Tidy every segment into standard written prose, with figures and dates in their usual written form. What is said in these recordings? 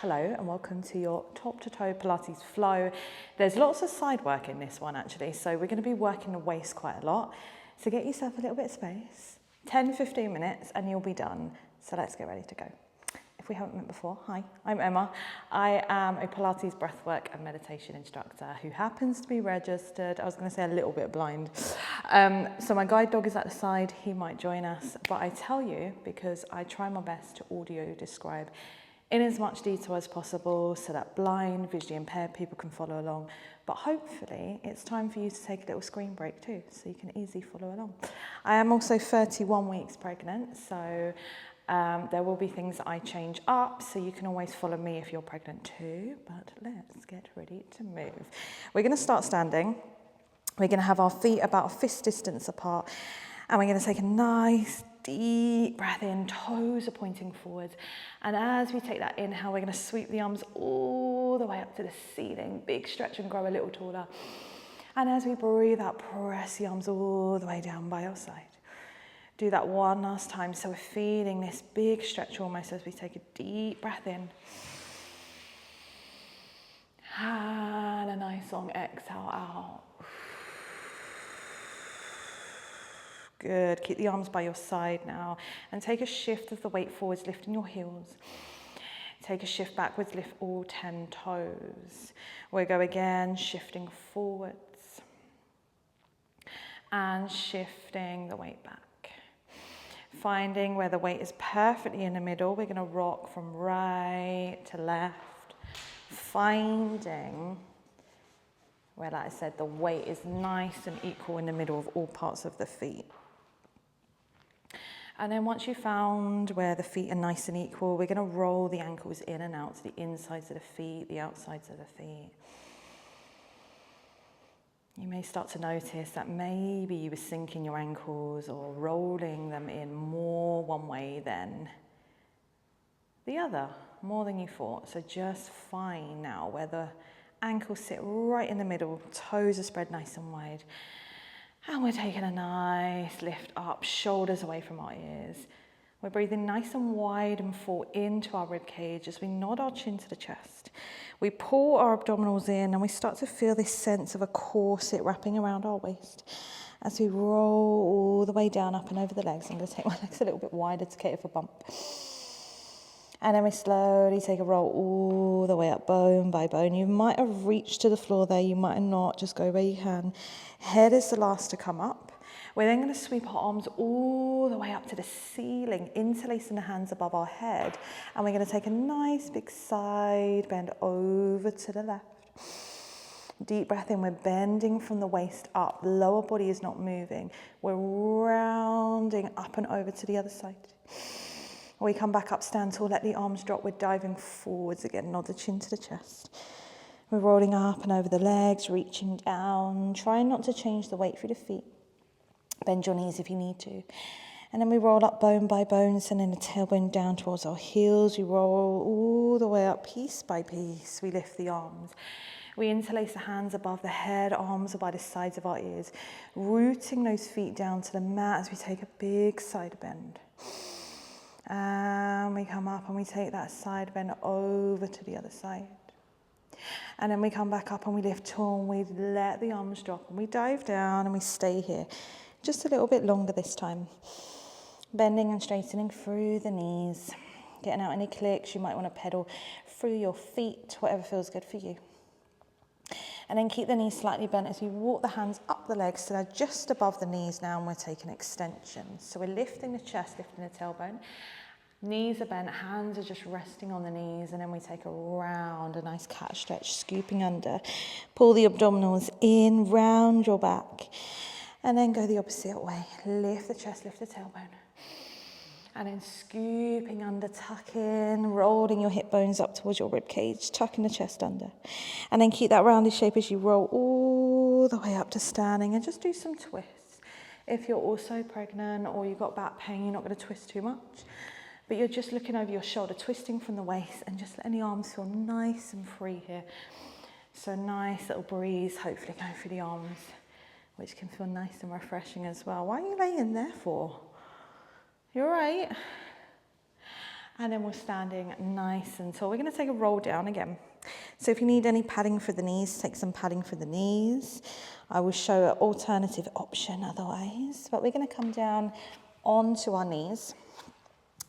Hello and welcome to your top to toe Pilates flow. There's lots of side work in this one actually, so we're going to be working the waist quite a lot. So get yourself a little bit of space, 10-15 minutes and you'll be done. So let's get ready to go. If we haven't met before, hi, I'm Emma. I am a Pilates breathwork and meditation instructor who happens to be registered. I was going to say a little bit blind. So my guide dog is at the side, he might join us, but I tell you because I try my best to audio describe in as much detail as possible so that blind, visually impaired people can follow along. But hopefully it's time for you to take a little screen break too, so you can easily follow along. I am also 31 weeks pregnant, so there will be things that I change up, so you can always follow me if you're pregnant too. But let's get ready to move. We're gonna start standing. We're gonna have our feet about a fist distance apart, and we're gonna take a nice deep breath in, toes are pointing forwards. And as we take that inhale, we're gonna sweep the arms all the way up to the ceiling, big stretch and grow a little taller. And as we breathe out, press the arms all the way down by your side. Do that one last time. So we're feeling this big stretch almost as we take a deep breath in. And a nice long exhale out. Good, keep the arms by your side now and take a shift of the weight forwards, lifting your heels. Take a shift backwards, lift all 10 toes. We'll go again, shifting forwards and shifting the weight back. Finding where the weight is perfectly in the middle, we're gonna rock from right to left, finding where, like I said, the weight is nice and equal in the middle of all parts of the feet. And then once you've found where the feet are nice and equal, we're going to roll the ankles in and out to the insides of the feet, the outsides of the feet. You may start to notice that maybe you were sinking your ankles or rolling them in more one way than the other, more than you thought. So just find now where the ankles sit right in the middle, toes are spread nice and wide. And we're taking a nice lift up, shoulders away from our ears. We're breathing nice and wide and full into our rib cage as we nod our chin to the chest. We pull our abdominals in and we start to feel this sense of a corset wrapping around our waist as we roll all the way down, up and over the legs. I'm going to take my legs a little bit wider to cater for bump. And then we slowly take a roll all the way up, bone by bone. You might have reached to the floor there, you might have not, just go where you can. Head is the last to come up. We're then going to sweep our arms all the way up to the ceiling, interlacing the hands above our head. And we're going to take a nice big side bend over to the left. Deep breath in, we're bending from the waist up. Lower body is not moving. We're rounding up and over to the other side. We come back up, stand tall, let the arms drop. We're diving forwards again, nod the chin to the chest. We're rolling up and over the legs, reaching down, trying not to change the weight through the feet. Bend your knees if you need to. And then we roll up bone by bone, sending the tailbone down towards our heels. We roll all the way up, piece by piece. We lift the arms. We interlace the hands above the head, arms are by the sides of our ears, rooting those feet down to the mat as we take a big side bend. And we come up and we take that side bend over to the other side. And then we come back up and we lift tall and we let the arms drop and we dive down and we stay here. Just a little bit longer this time. Bending and straightening through the knees. Getting out any clicks, you might want to pedal through your feet, whatever feels good for you. And then keep the knees slightly bent as we walk the hands up the legs so they're just above the knees now, and we're taking extensions. So we're lifting the chest, lifting the tailbone. Knees are bent, hands are just resting on the knees, and then we take a round, a nice cat stretch, scooping under. Pull the abdominals in, round your back, and then go the opposite way. Lift the chest, lift the tailbone. And then scooping under, tuck in, rolling your hip bones up towards your rib cage, tucking the chest under. And then keep that rounded shape as you roll all the way up to standing, and just do some twists. If you're also pregnant or you've got back pain, you're not going to twist too much, but you're just looking over your shoulder, twisting from the waist and just letting the arms feel nice and free here. So nice little breeze, hopefully going through the arms, which can feel nice and refreshing as well. Why are you laying there for? You all right? And then we're standing nice and tall. We're going to take a roll down again. So if you need any padding for the knees, take some padding for the knees. I will show an alternative option otherwise. But we're going to come down onto our knees.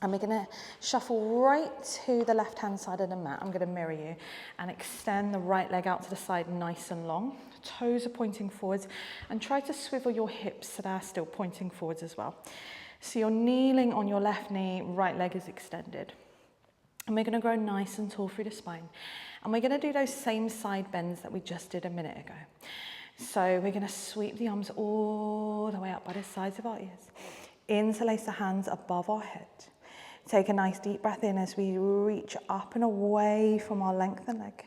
And we're going to shuffle right to the left-hand side of the mat. I'm going to mirror you and extend the right leg out to the side nice and long. Toes are pointing forwards. And try to swivel your hips so they're still pointing forwards as well. So you're kneeling on your left knee, right leg is extended. And we're going to grow nice and tall through the spine. And we're going to do those same side bends that we just did a minute ago. So we're going to sweep the arms all the way up by the sides of our ears. Interlace the hands above our head. Take a nice deep breath in as we reach up and away from our lengthened leg.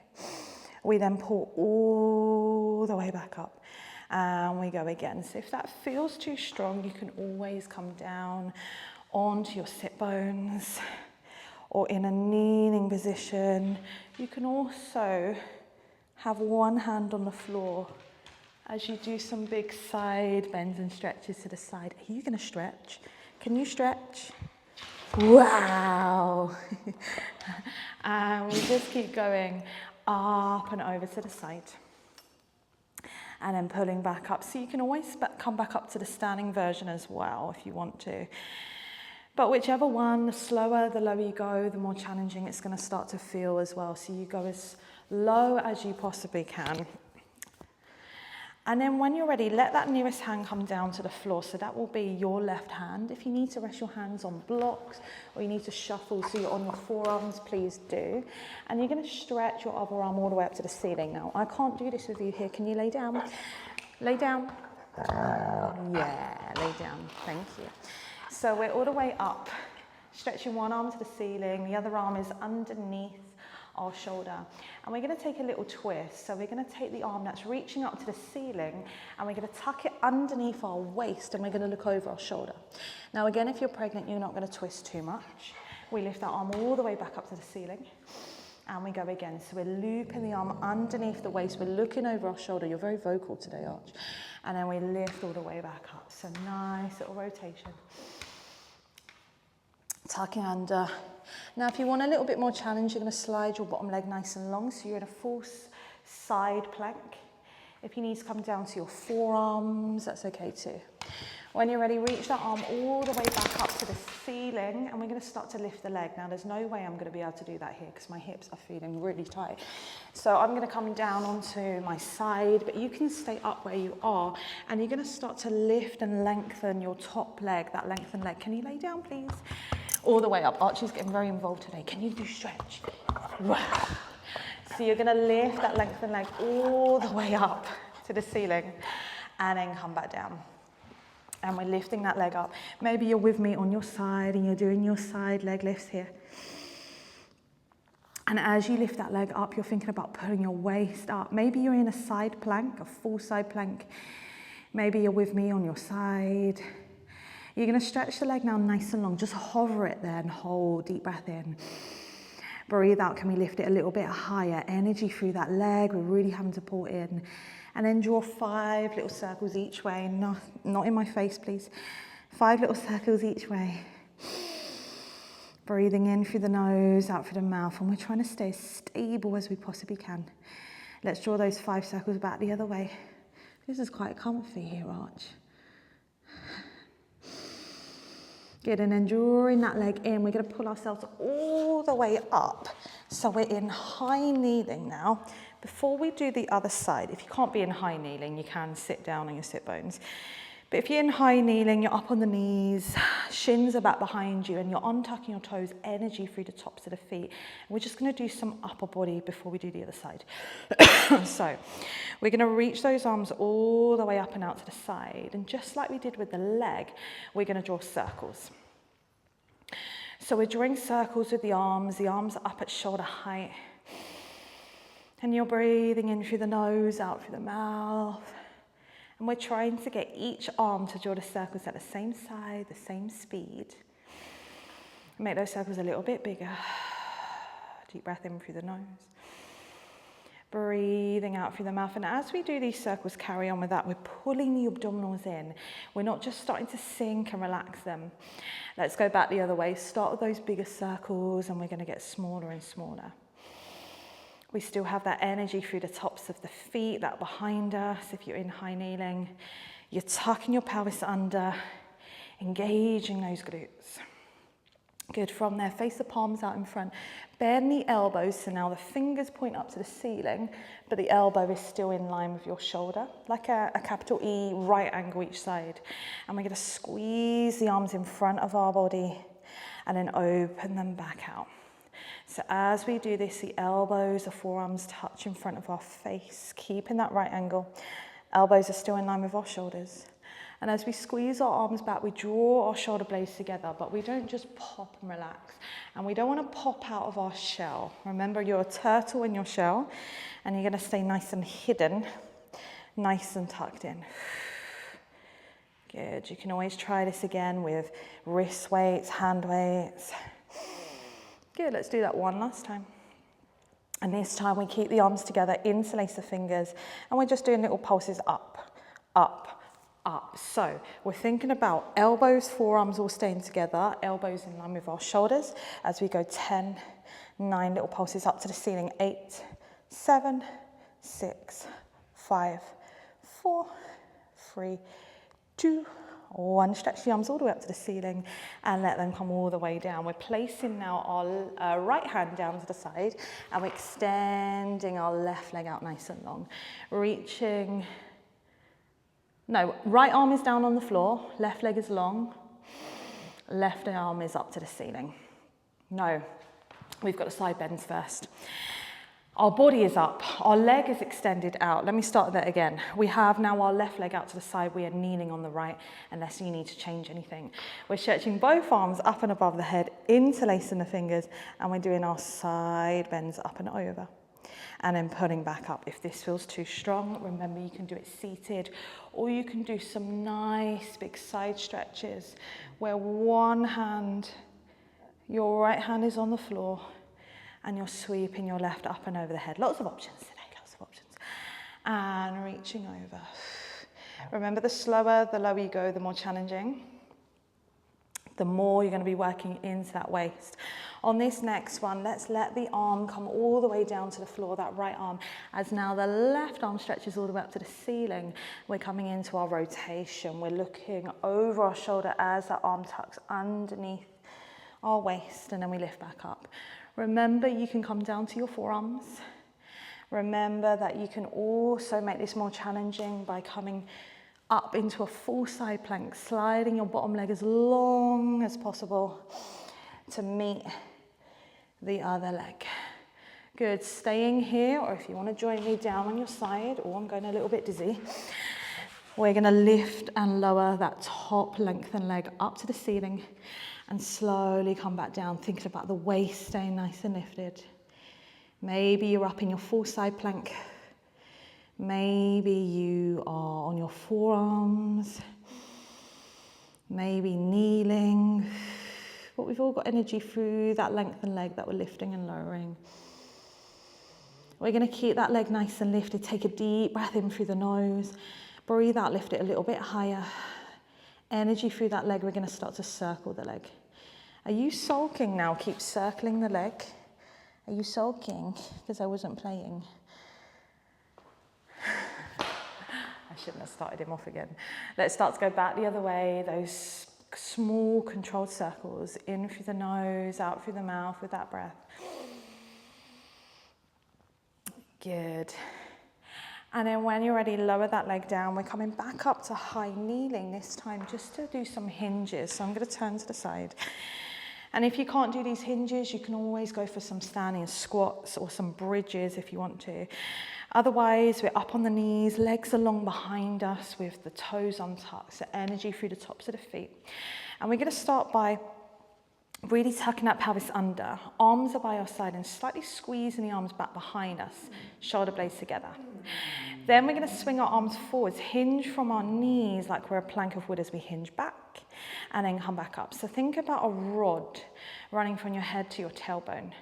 We then pull all the way back up. And we go again. So if that feels too strong, you can always come down onto your sit bones or in a kneeling position. You can also have one hand on the floor as you do some big side bends and stretches to the side. Are you going to stretch? Can you stretch? Wow. And we just keep going up and over to the side. And then pulling back up. So you can always come back up to the standing version as well if you want to. But whichever one, the slower, the lower you go, the more challenging it's going to start to feel as well. So you go as low as you possibly can. And then when you're ready, let that nearest hand come down to the floor. So that will be your left hand. If you need to rest your hands on blocks or you need to shuffle so you're on your forearms, please do. And you're going to stretch your other arm all the way up to the ceiling. Now, I can't do this with you here. Can you lay down? Lay down. Yeah, lay down. Thank you. So we're all the way up, stretching one arm to the ceiling. The other arm is underneath our shoulder, and we're going to take a little twist. So we're going to take the arm that's reaching up to the ceiling and we're going to tuck it underneath our waist and we're going to look over our shoulder. Now again, if you're pregnant, you're not going to twist too much. We lift that arm all the way back up to the ceiling and we go again. So we're looping the arm underneath the waist, we're looking over our shoulder. You're very vocal today, Arch. And then we lift all the way back up. So nice little rotation. Tucking under. Now, if you want a little bit more challenge, you're going to slide your bottom leg nice and long, so you're in a full side plank. If you need to come down to your forearms, that's okay too. When you're ready, reach that arm all the way back up to the ceiling, and we're going to start to lift the leg. Now, there's no way I'm going to be able to do that here because my hips are feeling really tight. So I'm going to come down onto my side, but you can stay up where you are, and you're going to start to lift and lengthen your top leg, that lengthened leg. Can you lay down, please? All the way up. Archie's getting very involved today. Can you do stretch? Wow. So you're going to lift that lengthened leg all the way up to the ceiling and then come back down. And we're lifting that leg up. Maybe you're with me on your side and you're doing your side leg lifts here. And as you lift that leg up, you're thinking about pulling your waist up. Maybe you're in a side plank, a full side plank. Maybe you're with me on your side. You're going to stretch the leg now nice and long. Just hover it there and hold. Deep breath in. Breathe out. Can we lift it a little bit higher? Energy through that leg. We're really having to pull in. And then draw 5 little circles each way. Not in my face, please. 5 little circles each way. Breathing in through the nose, out through the mouth. And we're trying to stay as stable as we possibly can. Let's draw those 5 circles back the other way. This is quite comfy here, Arch. Good, and then drawing that leg in, we're going to pull ourselves all the way up. So we're in high kneeling now. Before we do the other side, if you can't be in high kneeling, you can sit down on your sit bones. But if you're in high kneeling, you're up on the knees, shins are back behind you, and you're untucking your toes, energy through the tops of the feet. And we're just going to do some upper body before we do the other side. So we're going to reach those arms all the way up and out to the side. And just like we did with the leg, we're going to draw circles. So we're drawing circles with the arms are up at shoulder height. And you're breathing in through the nose, out through the mouth. And we're trying to get each arm to draw the circles at the same side, the same speed. Make those circles a little bit bigger. Deep breath in through the nose. Breathing out through the mouth. And as we do these circles, carry on with that. We're pulling the abdominals in. We're not just starting to sink and relax them. Let's go back the other way. Start with those bigger circles and we're going to get smaller and smaller. We still have that energy through the tops of the feet, that behind us. If you're in high kneeling, you're tucking your pelvis under, engaging those glutes. Good. From there, face the palms out in front. Bend the elbows, so now the fingers point up to the ceiling, but the elbow is still in line with your shoulder, like a capital E, right angle each side. And we're going to squeeze the arms in front of our body and then open them back out. So as we do this, the elbows, the forearms touch in front of our face, keeping that right angle. Elbows are still in line with our shoulders. And as we squeeze our arms back, we draw our shoulder blades together, but we don't just pop and relax. And we don't want to pop out of our shell. Remember, you're a turtle in your shell, and you're going to stay nice and hidden, nice and tucked in. Good. You can always try this again with wrist weights, hand weights. Good. Let's do that one last time. And this time we keep the arms together, interlace the fingers, and we're just doing little pulses up, up, up. So we're thinking about elbows, forearms all staying together, elbows in line with our shoulders as we go 10, 9 little pulses up to the ceiling. 8, 7, 6, 5, 4, 3, 2, 1. Stretch the arms all the way up to the ceiling and let them come all the way down. We're placing now our right hand down to the side and we're extending our left leg out nice and long. Reaching. No, right arm is down on the floor, left leg is long, left arm is up to the ceiling. No, we've got the side bends first. Our body is up, our leg is extended out. Let me start that again. We have now our left leg out to the side, we are kneeling on the right, unless you need to change anything. We're stretching both arms up and above the head, interlacing the fingers, and we're doing our side bends up and over. And then pulling back up. If this feels too strong, remember you can do it seated, or you can do some nice big side stretches where one hand, your right hand is on the floor, and you're sweeping your left up and over the head. Lots of options today, lots of options. And reaching over. Remember, the slower, the lower you go, the more challenging. The more you're going to be working into that waist. On this next one, let's let the arm come all the way down to the floor, that right arm, as now the left arm stretches all the way up to the ceiling. We're coming into our rotation. We're looking over our shoulder as that arm tucks underneath our waist, and then we lift back up. Remember, you can come down to your forearms. Remember that you can also make this more challenging by coming up into a full side plank, sliding your bottom leg as long as possible to meet the other leg. Good. Staying here, or if you want to join me down on your side, or I'm going a little bit dizzy, we're going to lift and lower that top lengthened leg up to the ceiling and slowly come back down, thinking about the waist staying nice and lifted. Maybe you're up in your full side plank. Maybe you are on your forearms. Maybe kneeling. But we've all got energy through that lengthened leg that we're lifting and lowering. We're going to keep that leg nice and lifted. Take a deep breath in through the nose. Breathe out, lift it a little bit higher. Energy through that leg. We're going to start to circle the leg. Are you sulking now? Keep circling the leg. Are you sulking? Because I wasn't playing. I shouldn't have started him off again. Let's start to go back the other way. Those small controlled circles, in through the nose, out through the mouth with that breath. Good. And then when you're ready, lower that leg down. We're coming back up to high kneeling this time, just to do some hinges. So I'm going to turn to the side. And if you can't do these hinges, you can always go for some standing squats or some bridges if you want to. Otherwise, we're up on the knees, legs along behind us with the toes untucked, so energy through the tops of the feet. And we're going to start by really tucking that pelvis under. Arms are by our side and slightly squeezing the arms back behind us, shoulder blades together. Then we're going to swing our arms forwards, hinge from our knees like we're a plank of wood as we hinge back, and then come back up. So think about a rod running from your head to your tailbone.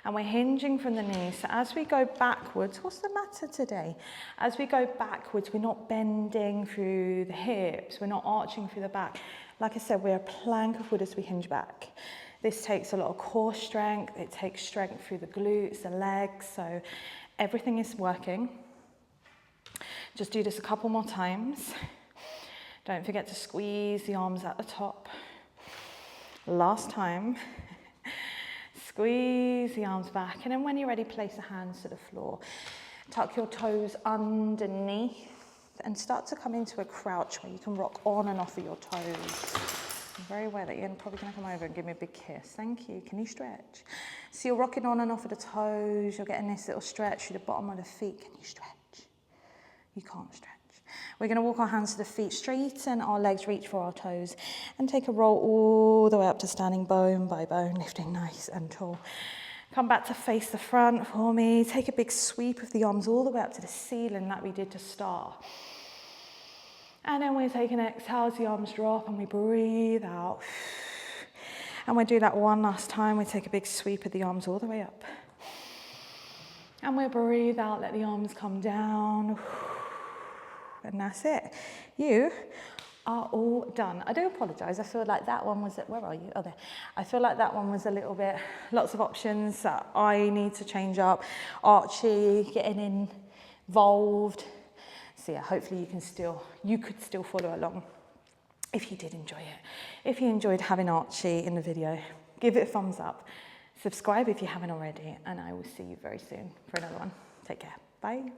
And we're hinging from the knees. So as we go backwards, what's the matter today? As we go backwards, we're not bending through the hips. We're not arching through the back. Like I said, we're a plank of wood as we hinge back. This takes a lot of core strength. It takes strength through the glutes, the legs. So everything is working. Just do this a couple more times. Don't forget to squeeze the arms at the top. Last time. Squeeze the arms back, and then when you're ready, place the hands to the floor. Tuck your toes underneath and start to come into a crouch where you can rock on and off of your toes. I'm very aware that you're probably going to come over and give me a big kiss. Thank you. Can you stretch? So you're rocking on and off of the toes. You're getting this little stretch through the bottom of the feet. Can you stretch? You can't stretch. We're going to walk our hands to the feet, straighten our legs, reach for our toes, and take a roll all the way up to standing bone by bone, lifting nice and tall. Come back to face the front for me. Take a big sweep of the arms all the way up to the ceiling like we did to start. And then we take an exhale as the arms drop and we breathe out. And we do that one last time. We take a big sweep of the arms all the way up. And we breathe out, let the arms come down. And that's it. You are all done. I do apologise. I feel like that one was, where are you? Oh, there. I feel like that one was a little bit, lots of options that I need to change up. Archie, getting involved. So yeah, hopefully you could still follow along if you did enjoy it. If you enjoyed having Archie in the video, give it a thumbs up. Subscribe if you haven't already, and I will see you very soon for another one. Take care. Bye.